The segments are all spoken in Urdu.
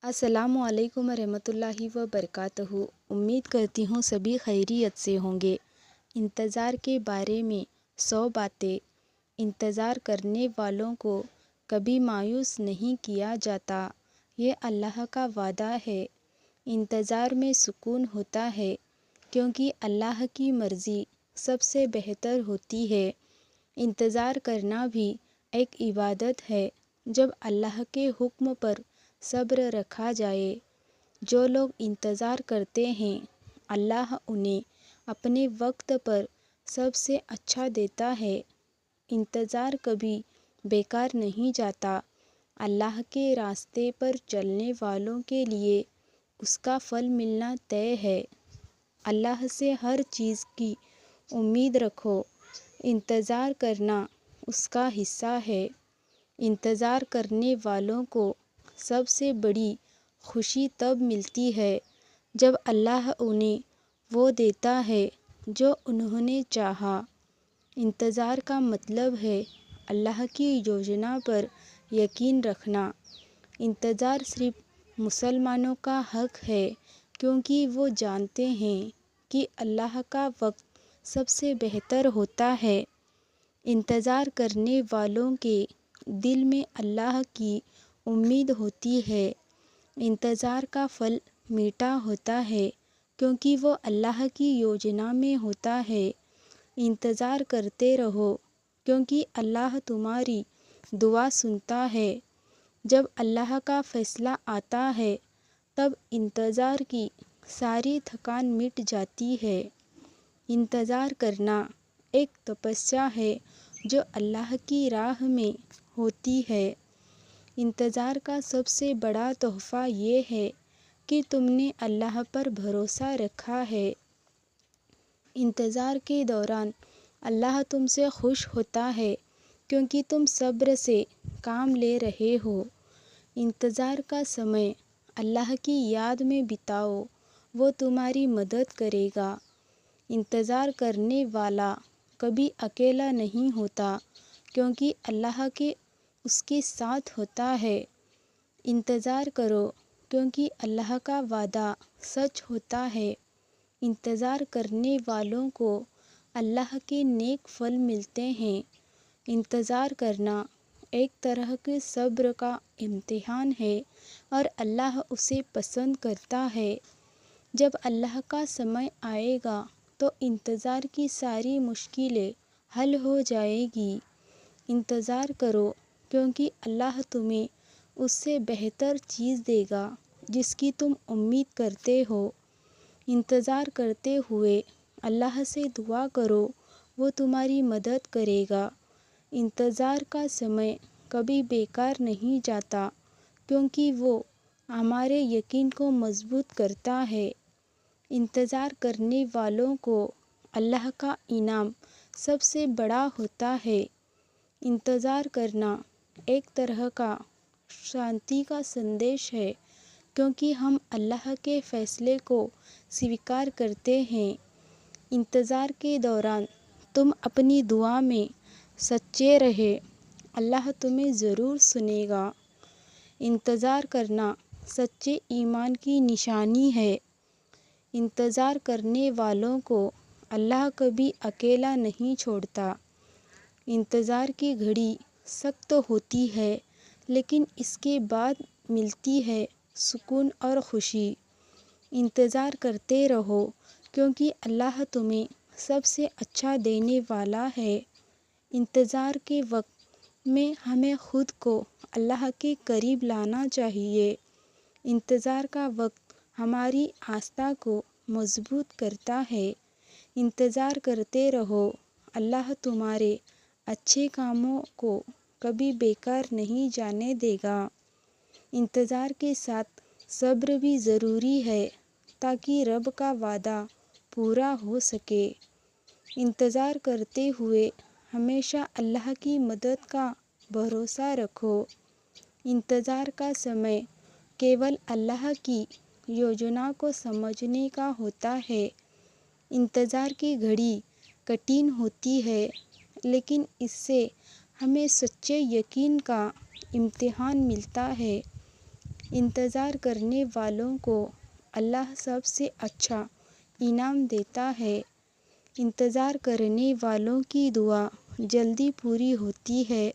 السلام علیکم ورحمۃ اللہ وبرکاتہ۔ امید کرتی ہوں سبھی خیریت سے ہوں گے۔ انتظار کے بارے میں 100 باتیں۔ انتظار کرنے والوں کو کبھی مایوس نہیں کیا جاتا، یہ اللہ کا وعدہ ہے۔ انتظار میں سکون ہوتا ہے کیونکہ اللہ کی مرضی سب سے بہتر ہوتی ہے۔ انتظار کرنا بھی ایک عبادت ہے جب اللہ کے حکم پر صبر رکھا جائے۔ جو لوگ انتظار کرتے ہیں اللہ انہیں اپنے وقت پر سب سے اچھا دیتا ہے۔ انتظار کبھی بیکار نہیں جاتا۔ اللہ کے راستے پر چلنے والوں کے لیے اس کا پھل ملنا طے ہے۔ اللہ سے ہر چیز کی امید رکھو۔ انتظار کرنا اس کا حصہ ہے۔ انتظار کرنے والوں کو سب سے بڑی خوشی تب ملتی ہے جب اللہ انہیں وہ دیتا ہے جو انہوں نے چاہا۔ انتظار کا مطلب ہے اللہ کی یوجنا پر یقین رکھنا۔ انتظار صرف مسلمانوں کا حق ہے کیونکہ وہ جانتے ہیں کہ اللہ کا وقت سب سے بہتر ہوتا ہے۔ انتظار کرنے والوں کے دل میں اللہ کی امید ہوتی ہے۔ انتظار کا پھل میٹھا ہوتا ہے کیونکہ وہ اللہ کی یوجنا میں ہوتا ہے۔ انتظار کرتے رہو کیونکہ اللہ تمہاری دعا سنتا ہے۔ جب اللہ کا فیصلہ آتا ہے تب انتظار کی ساری تھکان مٹ جاتی ہے۔ انتظار کرنا ایک تپسیا ہے جو اللہ کی راہ میں ہوتی ہے۔ انتظار کا سب سے بڑا تحفہ یہ ہے کہ تم نے اللہ پر بھروسہ رکھا ہے۔ انتظار کے دوران اللہ تم سے خوش ہوتا ہے کیونکہ تم صبر سے کام لے رہے ہو۔ انتظار کا سمے اللہ کی یاد میں بتاؤ، وہ تمہاری مدد کرے گا۔ انتظار کرنے والا کبھی اکیلا نہیں ہوتا کیونکہ اللہ کے اس کے ساتھ ہوتا ہے۔ انتظار کرو کیونکہ اللہ کا وعدہ سچ ہوتا ہے۔ انتظار کرنے والوں کو اللہ کے نیک پھل ملتے ہیں۔ انتظار کرنا ایک طرح کے صبر کا امتحان ہے اور اللہ اسے پسند کرتا ہے۔ جب اللہ کا سمے آئے گا تو انتظار کی ساری مشکلیں حل ہو جائیں گی۔ انتظار کرو کیونکہ اللہ تمہیں اس سے بہتر چیز دے گا جس کی تم امید کرتے ہو۔ انتظار کرتے ہوئے اللہ سے دعا کرو، وہ تمہاری مدد کرے گا۔ انتظار کا سمے کبھی بیکار نہیں جاتا کیونکہ وہ ہمارے یقین کو مضبوط کرتا ہے۔ انتظار کرنے والوں کو اللہ کا انعام سب سے بڑا ہوتا ہے۔ انتظار کرنا ایک طرح کا شانتی کا سندیش ہے کیونکہ ہم اللہ کے فیصلے کو سویکار کرتے ہیں۔ انتظار کے دوران تم اپنی دعا میں سچے رہے، اللہ تمہیں ضرور سنے گا۔ انتظار کرنا سچے ایمان کی نشانی ہے۔ انتظار کرنے والوں کو اللہ کبھی اکیلا نہیں چھوڑتا۔ انتظار کی گھڑی سخت ہوتی ہے لیکن اس کے بعد ملتی ہے سکون اور خوشی۔ انتظار کرتے رہو کیونکہ اللہ تمہیں سب سے اچھا دینے والا ہے۔ انتظار کے وقت میں ہمیں خود کو اللہ کے قریب لانا چاہیے۔ انتظار کا وقت ہماری آستھا کو مضبوط کرتا ہے۔ انتظار کرتے رہو، اللہ تمہارے اچھے کاموں کو کبھی بیکار نہیں جانے دے گا۔ انتظار کے ساتھ صبر بھی ضروری ہے تاکہ رب کا وعدہ پورا ہو سکے۔ انتظار کرتے ہوئے ہمیشہ اللہ کی مدد کا بھروسہ رکھو۔ انتظار کا سمے کیول اللہ کی یوجنا کو سمجھنے کا ہوتا ہے۔ انتظار کی گھڑی کٹھن ہوتی ہے لیکن اس سے ہمیں سچے یقین کا امتحان ملتا ہے۔ انتظار کرنے والوں کو اللہ سب سے اچھا انعام دیتا ہے۔ انتظار کرنے والوں کی دعا جلدی پوری ہوتی ہے۔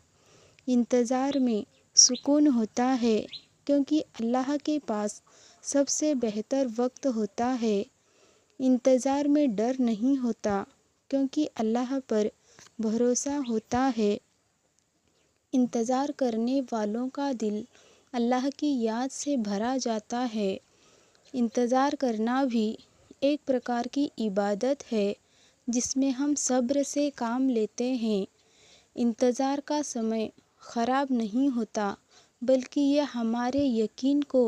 انتظار میں سکون ہوتا ہے کیونکہ اللہ کے پاس سب سے بہتر وقت ہوتا ہے۔ انتظار میں ڈر نہیں ہوتا کیونکہ اللہ پر بھروسہ ہوتا ہے۔ انتظار کرنے والوں کا دل اللہ کی یاد سے بھرا جاتا ہے۔ انتظار کرنا بھی ایک پرکار کی عبادت ہے جس میں ہم صبر سے کام لیتے ہیں۔ انتظار کا سمے خراب نہیں ہوتا بلکہ یہ ہمارے یقین کو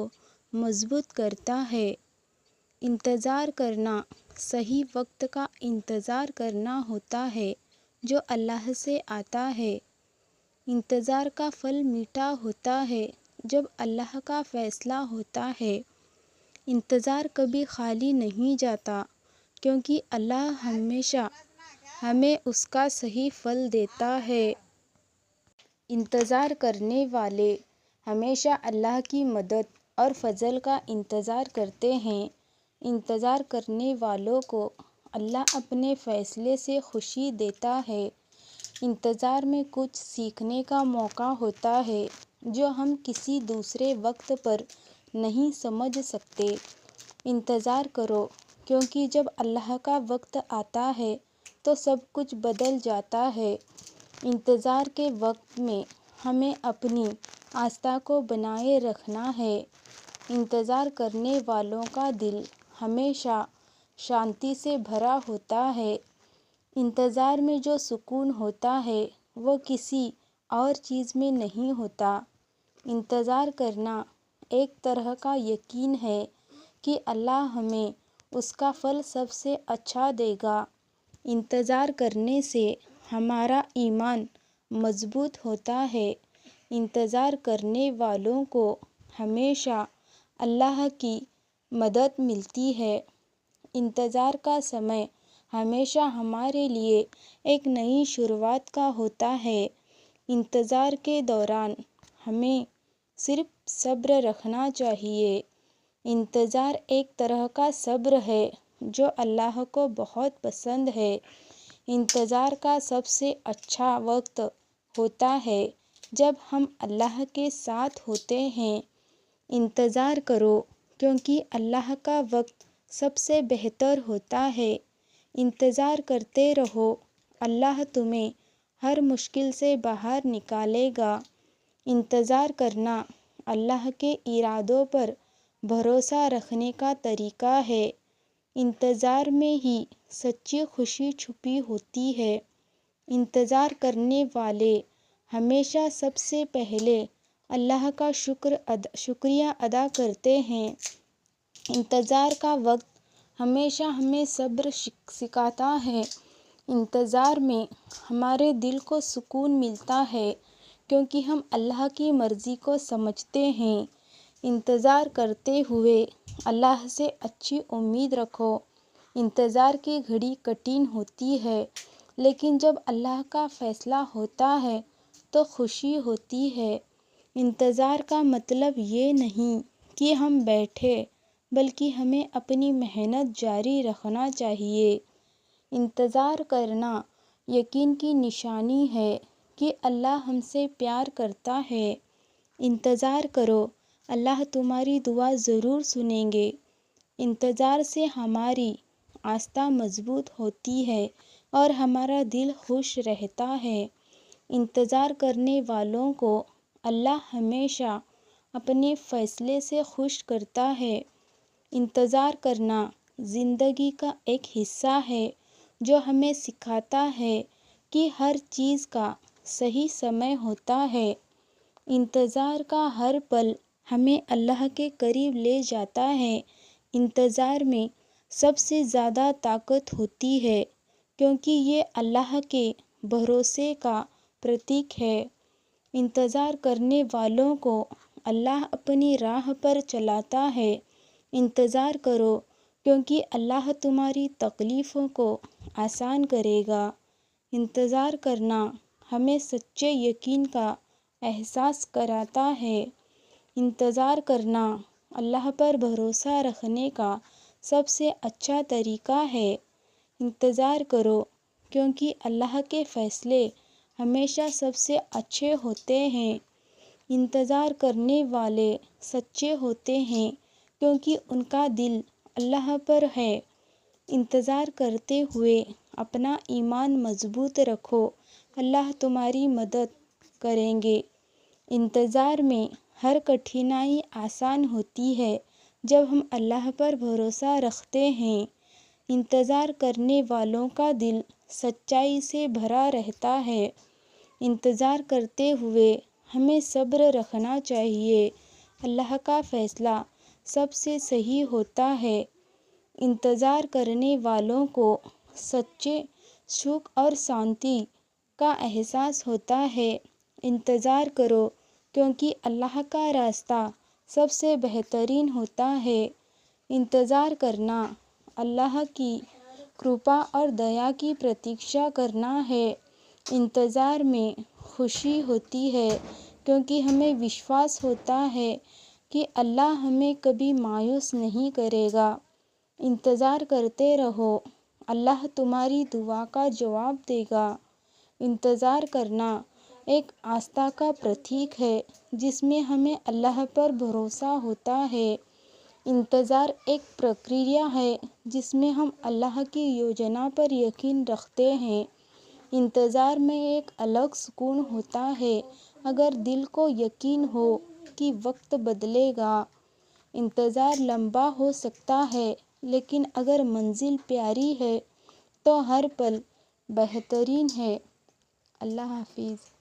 مضبوط کرتا ہے۔ انتظار کرنا صحیح وقت کا انتظار کرنا ہوتا ہے جو اللہ سے آتا ہے۔ انتظار کا پھل میٹھا ہوتا ہے جب اللہ کا فیصلہ ہوتا ہے۔ انتظار کبھی خالی نہیں جاتا کیونکہ اللہ ہمیشہ ہمیں اس کا صحیح پھل دیتا ہے۔ انتظار کرنے والے ہمیشہ اللہ کی مدد اور فضل کا انتظار کرتے ہیں۔ انتظار کرنے والوں کو اللہ اپنے فیصلے سے خوشی دیتا ہے۔ انتظار میں کچھ سیکھنے کا موقع ہوتا ہے جو ہم کسی دوسرے وقت پر نہیں سمجھ سکتے۔ انتظار کرو کیونکہ جب اللہ کا وقت آتا ہے تو سب کچھ بدل جاتا ہے۔ انتظار کے وقت میں ہمیں اپنی آستھا کو بنائے رکھنا ہے۔ انتظار کرنے والوں کا دل ہمیشہ شانتی سے بھرا ہوتا ہے۔ انتظار میں جو سکون ہوتا ہے وہ کسی اور چیز میں نہیں ہوتا۔ انتظار کرنا ایک طرح کا یقین ہے کہ اللہ ہمیں اس کا پھل سب سے اچھا دے گا۔ انتظار کرنے سے ہمارا ایمان مضبوط ہوتا ہے۔ انتظار کرنے والوں کو ہمیشہ اللہ کی مدد ملتی ہے۔ انتظار کا سمے ہمیشہ ہمارے لیے ایک نئی شروعات کا ہوتا ہے۔ انتظار کے دوران ہمیں صرف صبر رکھنا چاہیے۔ انتظار ایک طرح کا صبر ہے جو اللہ کو بہت پسند ہے۔ انتظار کا سب سے اچھا وقت ہوتا ہے جب ہم اللہ کے ساتھ ہوتے ہیں۔ انتظار کرو کیونکہ اللہ کا وقت سب سے بہتر ہوتا ہے۔ انتظار کرتے رہو، اللہ تمہیں ہر مشکل سے باہر نکالے گا۔ انتظار کرنا اللہ کے ارادوں پر بھروسہ رکھنے کا طریقہ ہے۔ انتظار میں ہی سچی خوشی چھپی ہوتی ہے۔ انتظار کرنے والے ہمیشہ سب سے پہلے اللہ کا شکریہ ادا کرتے ہیں۔ انتظار کا وقت ہمیشہ ہمیں صبر سکھاتا ہے۔ انتظار میں ہمارے دل کو سکون ملتا ہے کیونکہ ہم اللہ کی مرضی کو سمجھتے ہیں۔ انتظار کرتے ہوئے اللہ سے اچھی امید رکھو۔ انتظار کی گھڑی کٹھن ہوتی ہے لیکن جب اللہ کا فیصلہ ہوتا ہے تو خوشی ہوتی ہے۔ انتظار کا مطلب یہ نہیں کہ ہم بیٹھے بلکہ ہمیں اپنی محنت جاری رکھنا چاہیے۔ انتظار کرنا یقین کی نشانی ہے کہ اللہ ہم سے پیار کرتا ہے۔ انتظار کرو، اللہ تمہاری دعا ضرور سنیں گے۔ انتظار سے ہماری آستھا مضبوط ہوتی ہے اور ہمارا دل خوش رہتا ہے۔ انتظار کرنے والوں کو اللہ ہمیشہ اپنے فیصلے سے خوش کرتا ہے۔ انتظار کرنا زندگی کا ایک حصہ ہے جو ہمیں سکھاتا ہے کہ ہر چیز کا صحیح سمے ہوتا ہے۔ انتظار کا ہر پل ہمیں اللہ کے قریب لے جاتا ہے۔ انتظار میں سب سے زیادہ طاقت ہوتی ہے کیونکہ یہ اللہ کے بھروسے کا پرتیک ہے۔ انتظار کرنے والوں کو اللہ اپنی راہ پر چلاتا ہے۔ انتظار کرو کیونکہ اللہ تمہاری تکلیفوں کو آسان کرے گا۔ انتظار کرنا ہمیں سچے یقین کا احساس کراتا ہے۔ انتظار کرنا اللہ پر بھروسہ رکھنے کا سب سے اچھا طریقہ ہے۔ انتظار کرو کیونکہ اللہ کے فیصلے ہمیشہ سب سے اچھے ہوتے ہیں۔ انتظار کرنے والے سچے ہوتے ہیں کیونکہ ان کا دل اللہ پر ہے۔ انتظار کرتے ہوئے اپنا ایمان مضبوط رکھو، اللہ تمہاری مدد کریں گے۔ انتظار میں ہر کٹھنائی آسان ہوتی ہے جب ہم اللہ پر بھروسہ رکھتے ہیں۔ انتظار کرنے والوں کا دل سچائی سے بھرا رہتا ہے۔ انتظار کرتے ہوئے ہمیں صبر رکھنا چاہیے، اللہ کا فیصلہ سب سے صحیح ہوتا ہے۔ انتظار کرنے والوں کو سچے سکھ اور شانتی کا احساس ہوتا ہے۔ انتظار کرو کیونکہ اللہ کا راستہ سب سے بہترین ہوتا ہے۔ انتظار کرنا اللہ کی کرپا اور دیا کی پرتیکشا کرنا ہے۔ انتظار میں خوشی ہوتی ہے کیونکہ ہمیں وشواس ہوتا ہے کہ اللہ ہمیں کبھی مایوس نہیں کرے گا۔ انتظار کرتے رہو، اللہ تمہاری دعا کا جواب دے گا۔ انتظار کرنا ایک آستھا کا پرتیک ہے جس میں ہمیں اللہ پر بھروسہ ہوتا ہے۔ انتظار ایک پرکریا ہے جس میں ہم اللہ کی یوجنا پر یقین رکھتے ہیں۔ انتظار میں ایک الگ سکون ہوتا ہے اگر دل کو یقین ہو کہ وقت بدلے گا۔ انتظار لمبا ہو سکتا ہے لیکن اگر منزل پیاری ہے تو ہر پل بہترین ہے۔ اللہ حافظ۔